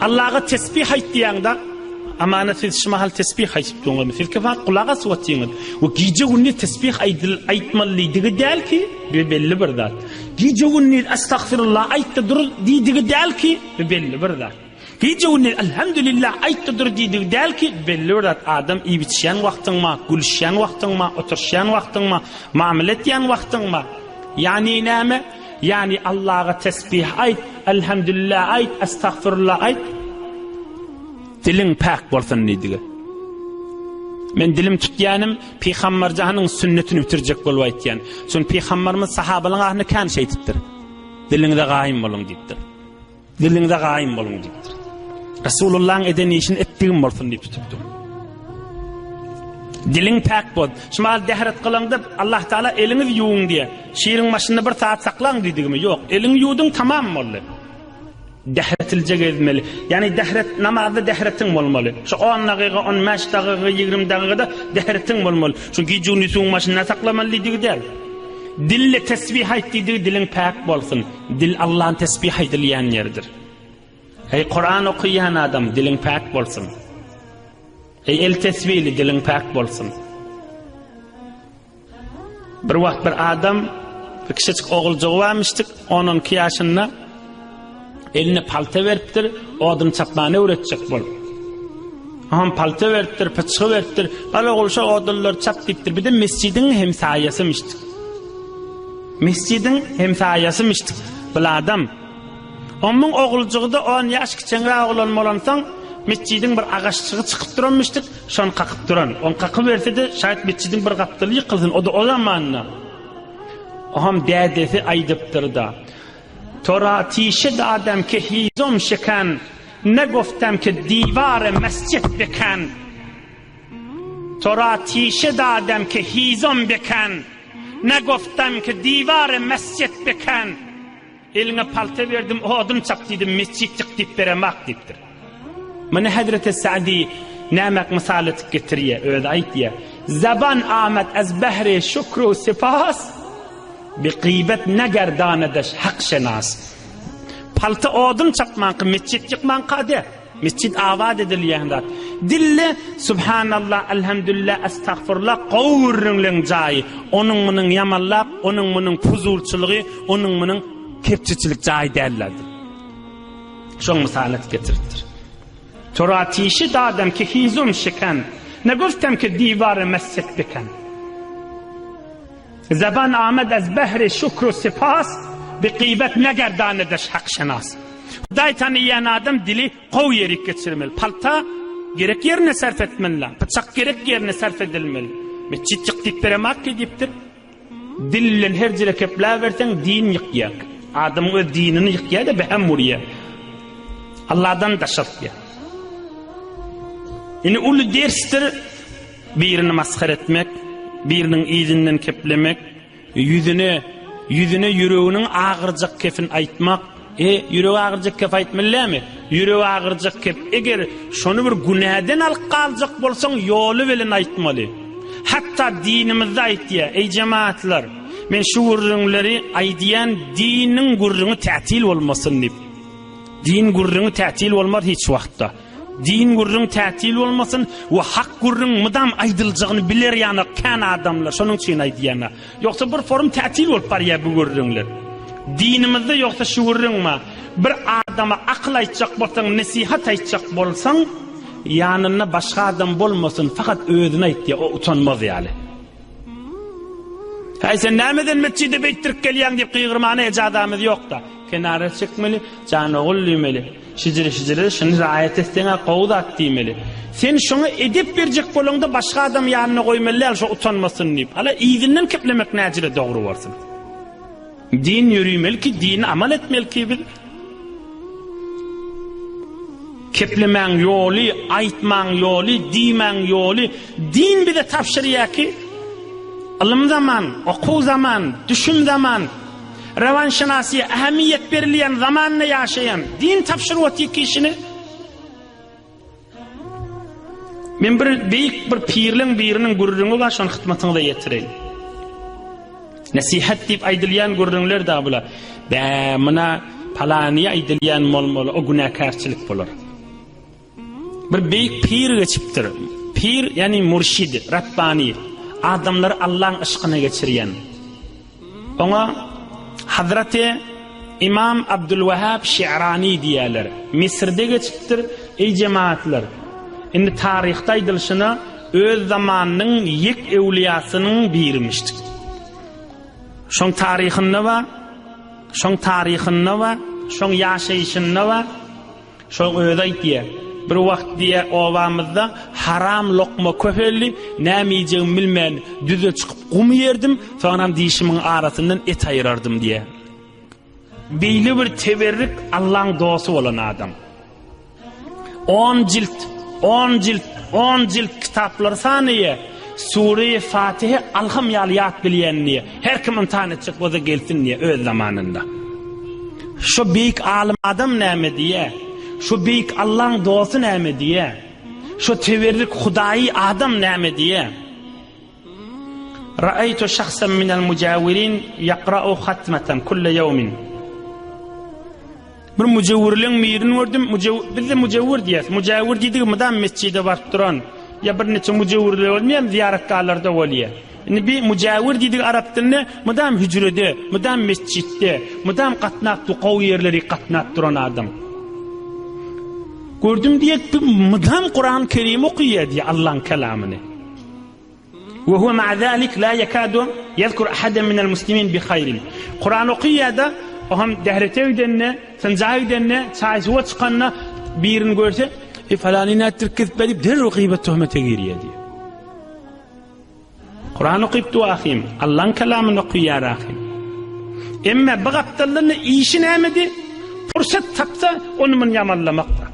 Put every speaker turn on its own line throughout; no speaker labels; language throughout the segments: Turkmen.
Allah'a tesbih aytdiýanda amanet etişmahal tesbih aytdyňmy filkefa kulağa suwatdyňy. O gije günni tesbih aytmalydygy däl ki belli bir zat. Gije günni estağfirullah aytdy dur diýdigi däl ki belli bir zat. Gije günni elhamdülillah aytdy dur diýdigi däl ki belli bir zat. Adam ibitşän wagtyňma, gülşän wagtyňma, oturşan wagtyňma, muamelet ýan wagtyňma. Yani näme? Yani Allah'a tesbih ayt, elhamdülillah ayt, estağfirullah ayt. Diling pak bolsun diýdigi. Men dilim tutýanym Peýgamberjanyň sünnetini bitirjek bolup aýtýan. Şol Peýgamberimiz sahabalarına kan şeýtipdir. Dilingde gaýym bolun diýipdir. Dilingde gaýym bolun diýipdir. Rasulullah'ın eden işini etdigim bolsun diýip tutupdyr. Diling pak bol. Şumal dehret kılaňda Allah Taala eliniz yuwuň diye. Şiiriň başynda bir saat saklaň diýdigimi? Ýok. Eliň yuwdyň tamam boldy. Dehretilce gezmeli. Yani dehret namazda dehretin bolmaly. Şu 10 daqiqa, 15 daqiqa, 20 daqiqada dehretin bolmaly. Çünki junisyň maşyna saklamaly diýdi der. Dille tesbih aýtdy, diling pak bolsun. Dil Allah'ın tesbih aýdylýan ýerdir. Ey Kur'an okuyan adam diling pak bolsun. Ey el tesbihli diling pak bolsun. Bir wagt bir adam bir kiçik oğulcuk varmışdyk 12 ýaşynda. Eline palta veripdir, odun çapmany öğretjek bol. Aham palta veripdir, pıçğı veripdir. Ala olşa odunlar çap dipdir. Bir de mescidin hemsayasymışdyk. Mescidin hemsayasymışdyk. Bu adam. Onun oğulcuğda 10 yaş kiçenra oğlan molansan, mescidin bir ağaççığı çıkıp duranmışdyk. Şon kakıp duran. On kakı verse de şayet mescidin bir kaptılı yıkılsın. O zamanla. Aham dədesi aydıptır da. تراتیش دادم که هیزم شکن نگفتم که دیوار مسجد بکن تراتیش دادم که هیزم بکن نگفتم که دیوار مسجد بکن eline palta verdim odun çap dedim mescid çık dip beremak dipdir. Mene Hazreti Sa'di nämek misalet getiriye öyle aytdiye zaban amet az behre şükru sipas biqibet negerdanedeş hak şenas. Palta odun çapmanqı mescid çıkmanqa de. Mescid avad edilýändir. Dille subhanallah elhamdülillah estağfurullah qowrunlyň jaýy. Onuň munyň ýamanlap, onuň munyň fuzulçylygy, onuň munyň kepçiçilik jaýy dällerdir. Şoň misalet getiripdir. Toratişi dadam ki hizum şekan. Ne goftem ki diwarı mescid beken. Zaban Ahmed az behri şükru sipas biqibet negerdanedeş hak şenas. Daytanı yiyen adam dili qov yerik geçirmeli. Palta gerek yerine sarf etmeli. Bıçak gerek yerine sarf edilmeli. Mescid çık dip beremak ki diptir. Dillin her cire kepla versen din yıkyak. Adamın öz dinini yıkya da behem vurya. Allah'dan da şart ya. Yani ulu derstir birini maskar etmek, birinin izinden keplemek, yüzüne yüreğinin ağırcak kefin aytmak. Yüreği ağırcak kef aytmalı mı? Yüreği ağırcak kef. Eğer şunu bir günahdan alıp kalacak bolsan yolu velin aytmalı. Hatta dinimizde aytdiya, ey cemaatler, men şu gurrunları aydiyan dinin gurrunu ta'til olmasın deyip. Din gurrunu ta'til olmaz hiç vaqtda. Din gurrun ta'til olmasın ve hak gurrun mıdam aydılacağını bilir yani kan adamlar. Şunun için aydiyana. Yoksa bir form ta'til olup var ya bu gurrunlar. Dinimizde yoksa şu gurrun ma. Bir adama akıl aytacak bolsan, nasihat aytacak bolsan, yanına başka adam bolmasın. Fakat özüne ayt diye o utanmaz yani. Hay sen nämeden mescide beyttirip gelýän diýip qyýgyrmany hiç adamyz ýok da. Kenara çykmaly, jany gullimeli. Şijire şunu riayet etseňe qowda at diýmeli. Sen şunu edip berjek bolanda başga adam ýanyna goýmaly, şo utanmasyn diýip. Hala izinden keplemek näjire dogry bolsun. Din ýürümeli ki, din amal etmeli ki bil. Keplemäň ýoly, aýtmaň ýoly, diýmäň ýoly, din bize tapşyrýar ki ilm zaman, okuw zaman, düşüm zaman, revanşinasiye ehemmiyet berilýän zamanna ýaşaýan din tapşyryp kişini. Men bir beýik bir pirliň biriniň gurrunu bar, şoň hytmatyňda ýetireýin. Nasihat diýip aýdylýan gurrunlar da bular. Mına palany aýdylýan molmol o günakarçylyk bolar. Bir beyik pir geçiptir. Pir yani murşid, Rabbani. Adamlar Allah'ın ışkına geçiriyen. Ona Hazreti İmam Abdülvehhab Şi'rani diyorlar. Mısır'da geçiptir. Ey cemaatler. Indi tarihta aydılışına öz zamanının yek evliyasının birmiştik. Şoň tarihinde var, şoň tarihinde var, şoň yaşayışında var, şoň öz aýtýar. Bir wagt diye ovamızda haram lokma köpelli, nämijegim bilmän, düze çykyp gum yerdim, soňram dişimiň arasyndan et aýyrardım diye. Beýle bir teberrik Allah'ın dostu bolan adam. 10 cilt kitaplar saniye Sure-i Fatiha alhamyaliyat bilýän diye. Her kim imtihan etjek bolsa gelsin diye öz zamanında. Şu büyük alim adam näme diye? Şu büyük Allah'ın dostu näme diye? Şu teberrik Hudayi adam näme diye? Ra'aytu şahsan minel mujawirin yaqra'u khatmatan kulla yawmin. Bir mücevvirliň mirini gördüm. Bizde mücevvir diýär. Mücevvir diýdik mydam mesçide barıp duran. Ya bir neçe mücevvirler bolmaýan ziyaretgarlarda bolýar. Indi bir mücevvir diýdik arap dilinde mydam hüjrede, mydam mesçitde, mydam gatnap tuqaw ýerleri gatnap duran adam. Gördüm diýek mydam Kur'an Kerim okuyýar diýär Allah'ın kelamyny. Ve huwa ma'a zalik la yakadu yezkur ahadan minel muslimin bi hayrin. Kur'an okuyýar da Oham dehrete ödenne, sancağı ödenne, çaysuva çıkanna birini görse, falani nettir kizip edip derru gıybet tuhmete giriyor diye. Kur'an okuyup dua ahim, Allah'ın kelamını okuyar ahim. Emme bagaptallarını işin emedi, fırsat tapsa onu mun yamallamakta.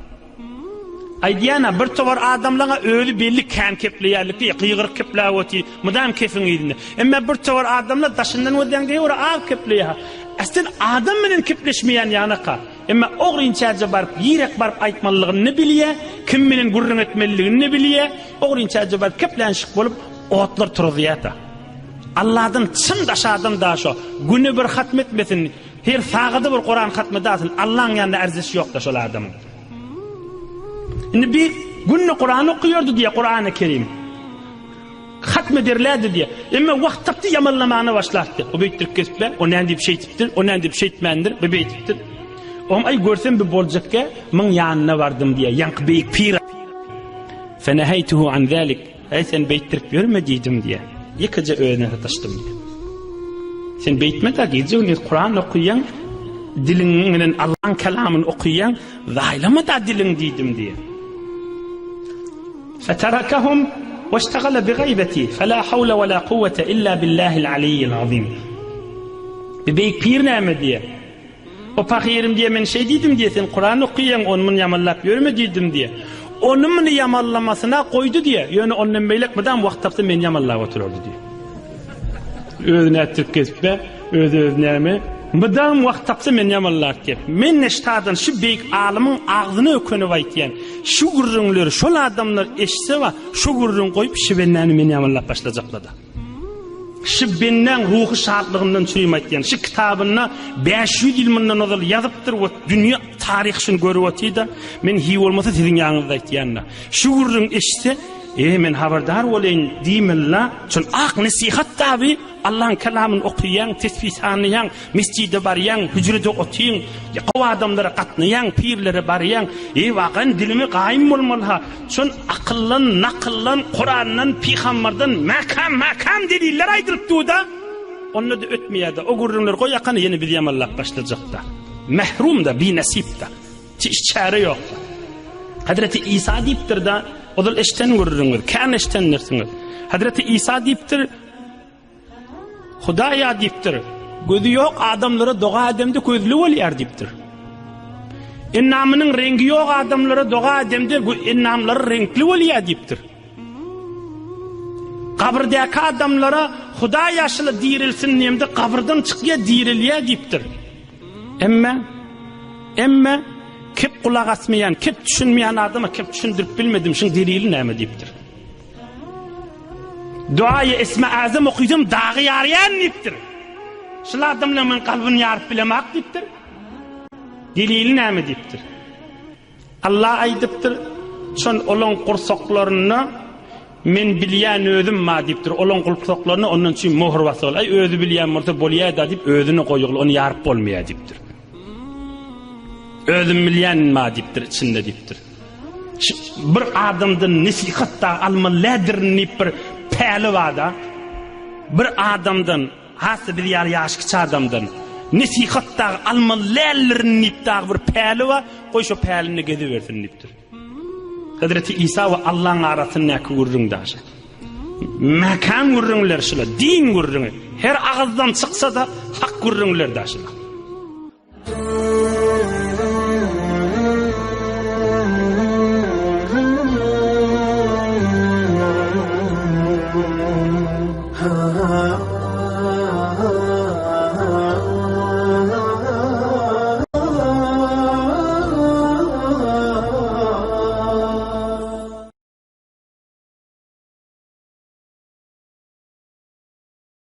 Aydiyana bir tovar adamlara öyle belli kan kepleyerlikli, kıyğır kepleyavoti, mudam kefin idinde. Emme bir tovar adamlar taşından öden diye ora ağ kepleyha. Aslında adam menen kepleşmeyen yanaka. Ama oğrinçaca barıp, yirek barıp aytmalılığını bilye, kim menen gurrun etmeliligini bilye, oğrinçaca barıp keplenşik bolup otlar turuziyata. Allah'dan çın daşadan daşo, günü bir hatmetmesin, her sağıda bir Kur'an hatmedasın, Allah'ın yanında erzisi yok da şol adamın. Şimdi bir günü Kur'an okuyordu diye Kur'an-ı Kerim. Hatmederlerdi diye. Ama vakt taptı yamallamağına başlattı. O beyttir kesipler, o nendi bir şey tiptir, o nendi bir şey etmendir, bir beytiptir. Oğum ay görsem bir bolcakke, mın yanına vardım diye, yankı beyik pira. Fenehaytuhu an zalik. Ay sen beyttirip görmediydim diye. Yıkıca öğrene taştım diye. Sen beytme da gece Kur'an okuyan, dilinin Allah'ın kelamını okuyan, zaylama da dilin diydim diye. Feterakahum واشتغل بغيبتي فلا حول ولا قوة إلا بالله العلي العظيم. Bebek pir näme diye. O pakirim diye men şey dedim diye sen Kur'an okuyan onu mun yamallap görme dedim diye. Onu mun yamallamasına koydu diye. Yani ondan beylek mıdan vakt tapsa men yamallap otururdu diye. Özüne ettik kesip özüne mıdan vakt tapsa men yamallap diye. Men neştadan şu beyik alimin ağzını ökönüp aytýan. Şu gurrunlar, şol adamlar eşse va, şu gurrun koyup şibennäni men yamallap başlajakladı. Şibbennen ruhu şadlığından çürüyüm aytýan. Şu kitabyna 500 ilminden ozal yazıptır o dünya tarihçini görüp otýda. Men hi bolmasa sizin ýanynızda aytýanna. Şu gurrun eşse men haberdar bolayın diýmella. Şol ak nasihat tabi Allah'ın kelamını okuyan, tesbihanayan, mescide baryan, hücrede otuyun, o adamlara katnayan, pirlere baryan, vakan dilimi qaim olmalı. Şun akıllan, nakıllan, Kur'an'dan, peygamberden makam deliller aydırıptı da, onu da ötmeyedi. O gurrunlar koy yakanı yeni bir yamallah başlayacak da. Mehrum da, bir nasip da. Hiç çare yok da. Hazreti İsa deyiptir da, o da eşten gurrunlar, kan eştenlersiniz. Hazreti İsa deyiptir, Hudaya deyiptir. Gözü yok adamlara doğa edemde gözlü olyar deyiptir. Ennamının rengi yok adamlara doğa edemde ennamları renkli olyar deyiptir. Kabirdeki adamlara Huda yaşlı dirilsin nemde kabirden çıkıya dirilya deyiptir. Emme kep kulak asmayan, kep düşünmeyen adama kep düşündürüp bilmedim şun dirili näme deyiptir. Duayı Esma Azam okuyacağım dağı yarayan deyiptir. Şula adamla men kalbini yarıp bilemek deyiptir. Delili näme deyiptir. Allah aydyptyr Şon olan qursaqlarını men bilýän özüm ma diýipdir. Olan qursaqlarını ondan üçin möhür basal. Ay özü bilýän bolsa bolýar da diýip özüni goýýar, onu ýarıp bolmaýar diýipdir. Özüm bilýän ma diýipdir, içinde diýipdir. Bir adamdan nasihatda almalardyr bir päli wada. Bir adamdan hasy bir ýaşky adamdan nasihatda almalardyr bir päli wa, goý şo pälini gezibersin diýipdir. Hazreti İsa ve Allah'ın arasında kurrun daşa. Mekan kurrunlar şula, din kurrun. Her ağızdan çıksa da hak kurrunlar daşa.